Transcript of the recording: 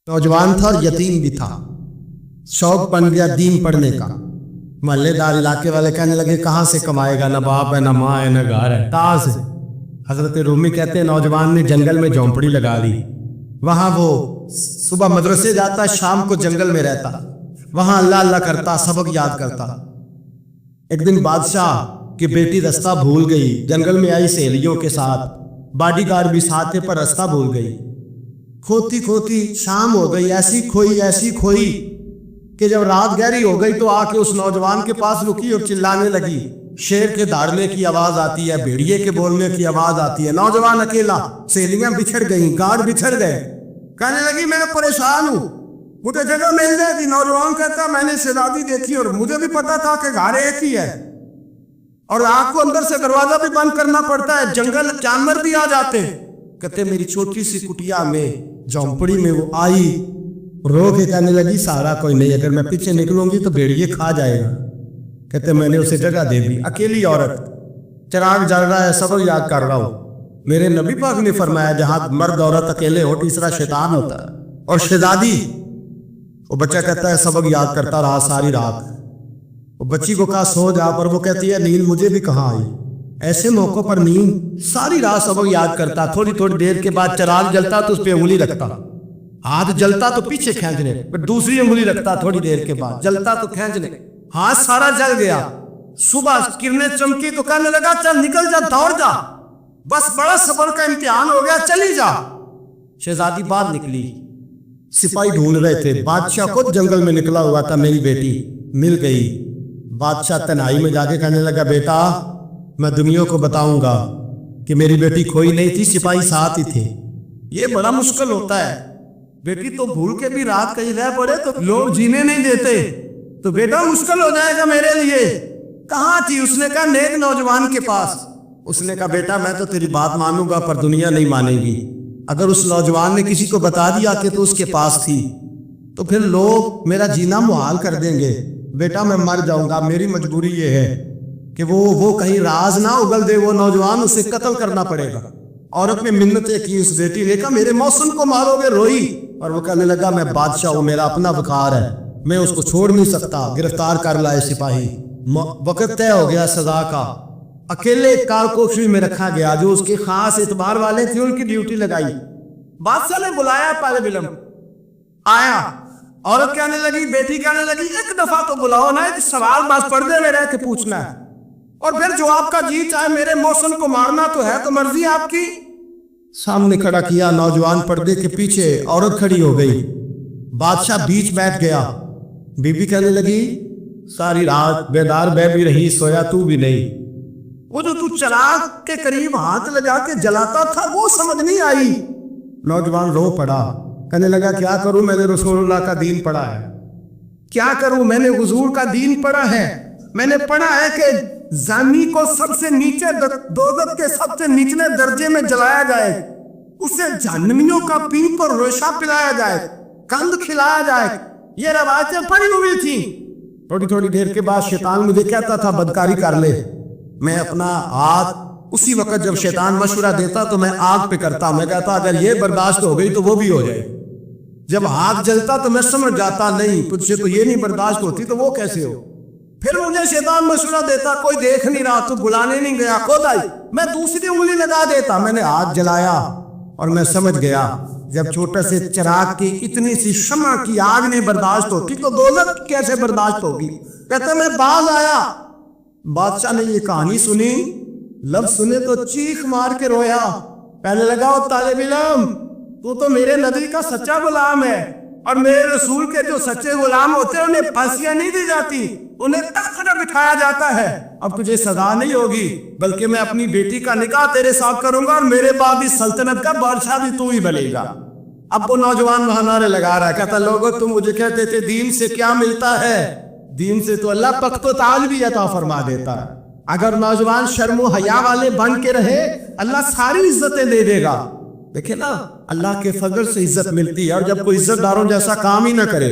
नौजवान था और यतीम भी था, शौक बन गया दीन पढ़ने का। मोहल्लेदार इलाके वाले कहने लगे कहाँ से कमाएगा, ना बाप है ना माँ है ना घर है, कहाँ से। हजरत रूमी कहते हैं नौजवान ने जंगल में झोंपड़ी लगा ली। वहां वो सुबह मदरसे जाता, शाम को जंगल में रहता, वहां अल्लाह अल्लाह करता, सबक याद करता। एक दिन बादशाह की बेटी रास्ता भूल गई, जंगल में आई सहेलियों के साथ, बॉडीगार्ड भी साथ थे पर रास्ता भूल गई। खोती खोती शाम हो गई, ऐसी खोई कि जब रात गहरी हो गई तो आके उस नौजवान के पास रुकी और चिल्लाने लगी। शेर के दौड़ने की आवाज आती है, भेड़िए के बोलने की आवाज आती है। नौजवान अकेला, सहेलियां बिछड़ गई, गार्ड बिछड़ गए। कहने लगी मैं परेशान हूँ, मुझे जगह मिल जाएगी। नौजवान कहता मैंने शहजादी देखी और मुझे भी पता था कि घर एक ही है और आग को अंदर से दरवाजा भी बंद करना पड़ता है, जंगल जानवर भी आ जाते। कहते मेरी छोटी सी कुटिया में झोंपड़ी में वो आई, रो के कहने लगी सहारा कोई नहीं, अगर मैं पीछे निकलूंगी तो भेड़िए खा जाएगा। कहते मैंने उसे जगह दे दी। अकेली औरत, चिराग जल रहा है, सबक याद कर रहा हूं। मेरे नबी पाक ने फरमाया जहां मर्द औरत अकेले हो तीसरा शैतान होता है। और शहजादी, वो बच्चा कहता है सबक याद करता रहा सारी रात। वो बच्ची को कहा सो जा, पर वो कहती है नींद मुझे भी कहाँ आई। ऐसे मौकों पर नींद, सारी रात सबक याद करता, थोड़ी थोड़ी देर के बाद चिराग जलता तो उस पर उंगली रखता, हाथ जलता तो पीछे खींचने, फिर दूसरी उंगली रखता, थोड़ी देर के बाद जलता तो खींचने, हाथ सारा जल गया। सुबह किरणें चमकी तो कहने लगा चल निकल जा, दौड़ जा, बस बड़ा सबर का इम्तिहान हो गया, चली जा। शहजादी बाहर निकली, सिपाही ढूंढ रहे थे, बादशाह खुद जंगल में निकला हुआ था। मेरी बेटी मिल गई। बादशाह तन्हाई में जाके कहने लगा बेटा मैं दुनिया को बताऊंगा कि मेरी बेटी खोई नहीं थी, सिपाही साथ ही थे। ये बड़ा मुश्किल होता है, बेटी तो भूल के भी रात कहीं रह पड़े तो लोग जीने नहीं देते, तो बेटा मुश्किल हो जाएगा मेरे लिए। कहाँ थी? उसने कहा नेक नौजवान के पास। उसने कहा बेटा मैं तो तेरी बात मानूंगा पर दुनिया नहीं मानेगी। अगर उस नौजवान ने किसी को बता दिया कि तो उसके पास थी तो फिर लोग मेरा जीना मुहाल कर देंगे। बेटा मैं मर जाऊंगा, मेरी मजबूरी ये है कि वो कहीं राज ना उगल दे वो नौजवान, उसे कत्ल करना पड़ेगा। औरत ने मिन्नतें की, उस बेटी ने कहा मेरे मौसम को मारोगे, रोई। और वो कहने लगा मैं बादशाह हूँ, मेरा अपना वकार है, मैं उसको छोड़ नहीं सकता। गिरफ्तार कर लाए सिपाही। वक्त तय हो गया सजा का। अकेले कारकोशरी में रखा गया, जो उसके खास एतबार वाले थे उनकी ड्यूटी लगाई। बादशाह ने बुलाया, पहले विलम आया। औरत कहने लगी, बेटी कहने लगी एक दफा तो बुलाओ ना, एक सवाल बस पर्दे में रह के पूछना है और फिर जो आपका जी चाहे, मेरे मौसम को मारना तो है तो मर्जी आपकी। सामने खड़ा किया, नौजवान पर्दे के पीछे, औरत खड़ी हो गई। बादशाह बीच बैठ गया। बीबी कहने लगी सारी रात बेदार मैं भी रही, सोया तू भी नहीं। वो जो तू चिराग के करीब हाथ लगा के जलाता था वो समझ नहीं आई। नौजवान रो पड़ा, कहने लगा क्या करूं, मैंने रसूलुल्लाह का दीन पढ़ा है, क्या करूं, मैंने हुजूर का दीन पढ़ा है। मैंने पढ़ा है कि जानी को सबसे नीचे दोज़ख के सबसे निचले दर्जे में जलाया जाए, उसे जहन्नमियों का पीप पर रेशा पिलाया जाए, कंद खिलाया जाए। ये रवायतें पड़ी हुई थी। थोड़ी थोड़ी देर के बाद शैतान मुझे कहता था बदकारी कर ले। मैं अपना हाथ उसी वक्त जब शैतान मशवरा देता तो मैं आग पे करता। मैं कहता अगर ये बर्दाश्त हो गई तो वो भी हो जाए। जब हाथ जलता तो मैं समझ जाता नहीं तुझसे तो ये नहीं बर्दाश्त होती तो वो कैसे हो। फिर मुझे शैतान मशवरा देता कोई देख नहीं रहा, तू बुलाने नहीं गया, खुद आई, मैं दूसरी उंगली लगा देता। मैंने हाथ जलाया और मैं समझ गया जब छोटे से चिराग की इतनी सी शम्मा की आग नहीं बर्दाश्त होती तो दोज़ख कैसे बर्दाश्त होगी। कहता मैं बाज आया। बादशाह ने ये कहानी सुनी, लफ्ज सुने तो चीख मार के रोया। कहने लगा ओ तालिब इल्म, तू तो मेरे नबी का सच्चा गुलाम है और मेरे रसूल के जो सच्चे गुलाम होते हैं उन्हें फांसियां नहीं दी जाती, उन्हें तख्त पर बिठाया जाता है। अब तुझे सजा नहीं होगी बल्कि मैं अपनी बेटी का निकाह तेरे साथ करूंगा और मेरे बाद इस सल्तनत का बादशाह भी तू ही बनेगा। अब वो नौजवान वहां नारे लगा रहा है, कहता लोगों तुम मुझे कहते थे दीन से क्या मिलता है, दीन से तो अल्लाह तख्त व ताज भी अता फरमा देता है। अगर नौजवान शर्म व हया वाले बन के रहे अल्लाह सारी इज्जतें दे देगा। देखे ना, अल्लाह के फजल से इज्जत मिलती है और जब कोई इज्जतदारों जैसा काम ही ना करे